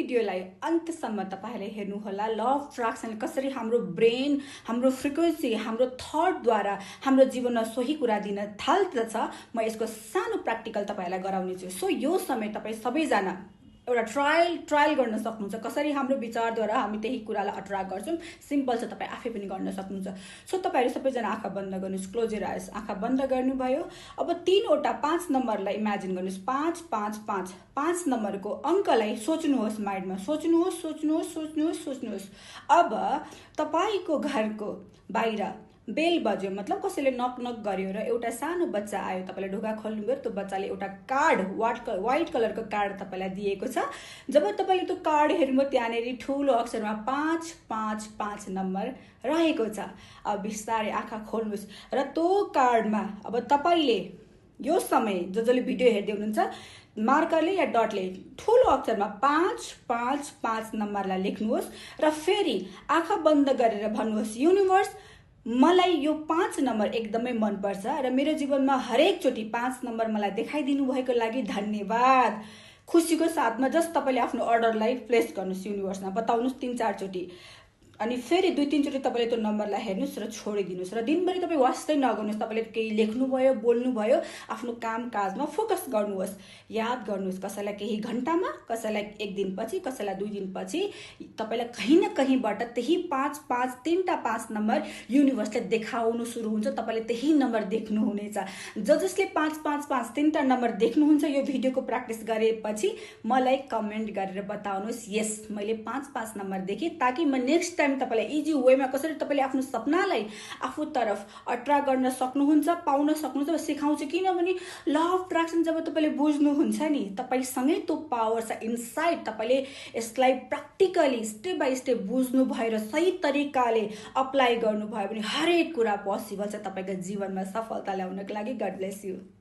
भिडियोलाई अन्त्यसम्म तपाईहरुले हेर्नु होला। ल अफ अट्र्याक्सन कसरी हाम्रो ब्रेन, हाम्रो फ्रिक्वेन्सी, हाम्रो थटद्वारा हाम्रो जीवनमा सोही कुरा दिन थाल्दछ। म यसको सानो प्र्याक्टिकल तपाईहरुलाई गराउने छु। सो यो समय तपाई सबैजना एउटा ट्रायल गर्न सक्नुहुन्छ। कसरी हाम्रो विचारद्वारा हामी त्यही कुरालाई अट्र्याक्ट गर्छौं। सिम्पल छ, तपाई आफै पनि गर्न सक्नुहुन्छ। सो तपाईहरु सबैजना आँखा बन्द गर्नुस्। क्लोज योर आइज। आँखा बन्द गर्नुभयो। अब 3 वटा 5 नम्बरलाई इमेजिन गर्नुस्। 5 5 5 5 नम्बरको अंकलाई सोच्नुहोस् माइन्डमा। सोच्नुहोस्। अब तपाईको घरको बाहिर बेल बज्यो, मतलब कसैले नक नक गर्यो र एउटा सानो बच्चा आयो। तपाईले ढोका खोल्नुभयो, त्यो बच्चाले एउटा कार्ड व्हाइट कलरको कार्ड तपाईलाई दिएको छ। जब तपाईले त्यो कार्ड हेर्नुभयो, त्यहाँनेरि ठूलो अक्षरमा 5 5 5 नम्बर रहेको छ। अब बिस्तारै आँखा खोल्नुस् र त्यो कार्डमा अब तपाईले यो समय जसले भिडियो हेर्दै हुनुहुन्छ, मार्करले या डटले ठूलो अक्षरमा 5 5 5 नम्बरलाई लेख्नुहोस् र फेरि आँखा बन्द गरेर भन्नुहोस्, युनिभर्स मलाई यो 5 नम्बर एकदमै मन पर्छ र मेरो जीवनमा हरेक चोटी 5 नम्बर मलाई देखाइदिनु भएको लागि धन्यवाद। खुशीको साथमा जस्ट तपाईले आफ्नो अर्डरलाई प्लेस गर्नुस्, युनिभर्समा बताउनुस् 3-4 चोटी। अनि फेरि 2-3 चोटी तपाईले त्यो नम्बरलाई हेर्नुस् र छोडिदिनुस् र दिनभरि तपाई वास्तै नगर्नुस्। तपाईले केही लेख्नुभयो, बोल्नुभयो, आफ्नो कामकाजमा फोकस गर्नुहोस्। याद गर्नुहोस्, कसैलाई केही घण्टामा, कसैलाई 1 दिनपछि, कसैलाई 2 दिनपछि तपाईलाई कहीं न कहीँबाट त्यही 5 5 3टा 5 नम्बर युनिभर्सले देखाउनु सुरु हुन्छ। तपाईले त्यही नम्बर देख्नुहुनेछ। जसले 5 5 5 3टा नम्बर देख्नुहुन्छ, यो भिडियोको प्र्याक्टिस गरेपछि मलाई कमेन्ट गरेर बताउनुस्, यस मैले 5 5 नम्बर देखेँ, ताकि म नेक्स्ट टाइम तपाईलाई इजी वेमा कसरी तपाईले आफ्नो सपनालाई आफू तरफ अट्र्याक्ट गर्न सक्नुहुन्छ, पाउन सक्नुहुन्छ सिकाउँछु। किनभने ल अफ अट्र्याक्सन जब तपाईले बुझ्नुहुन्छ नि, तपाईसँगै त्यो पावर छ इनसाइड। तपाईले यसलाई प्र्याक्टिकली स्टेप बाइ स्टेप बुझ्नु भयो र सही तरिकाले अप्लाई गर्नु भयो भने हरेक कुरा पोसिबल छ तपाईको जीवनमा सफलता ल्याउनको लागि। God bless you.